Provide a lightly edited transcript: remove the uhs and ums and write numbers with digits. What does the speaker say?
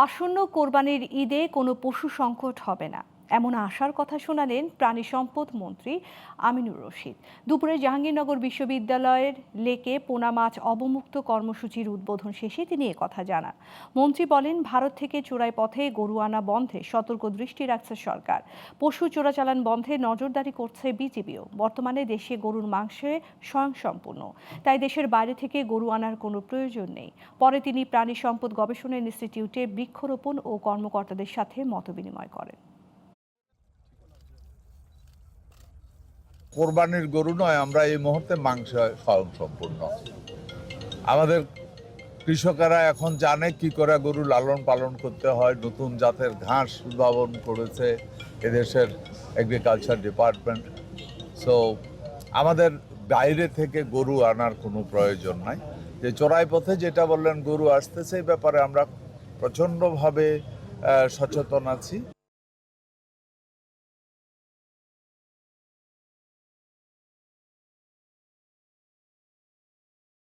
আসন্ন কোরবানির ঈদে কোনো পশু সংকট হবে না, এমন আশার কথা শোনালেন প্রাণী সম্পদ মন্ত্রী আমিনুর রশিদ। দুপুরে জাহাঙ্গীরনগর বিশ্ববিদ্যালয়ের লেকে পোনা মাছ অবমুক্ত কর্মসূচির উদ্বোধন শেষে তিনি একথা জানান। মন্ত্রী বলেন, ভারত থেকে চোরাই পথে গরু আনা বন্ধে সতর্ক দৃষ্টি রাখছে সরকার। পশু চোরাচালান বন্ধে নজরদারি করছে বিজিবিও। বর্তমানে দেশে গরুর মাংসে স্বয়ংসম্পূর্ণ, তাই দেশের বাইরে থেকে গরু আনার কোনো প্রয়োজন নেই। পরে তিনি প্রাণী সম্পদ গবেষণা ইনস্টিটিউটে বৃক্ষরোপণ ও কর্মকর্তাদের সাথে মতবিনিময় করেন। কোরবানির গরু নয়, আমরা এই মুহূর্তে মাংস স্বয়ংসম্পূর্ণ। আমাদের কৃষকেরা এখন জানে কি করে গরু লালন পালন করতে হয়। নতুন জাতের ঘাস উদ্ভাবন করেছে এদেশের এগ্রিকালচার ডিপার্টমেন্ট। সো আমাদের বাইরে থেকে গরু আনার কোনো প্রয়োজন নাই। যে চোরাই পথে যেটা বললেন গরু আসতেছে, এই ব্যাপারে আমরা প্রচণ্ডভাবে সচেতন আছি।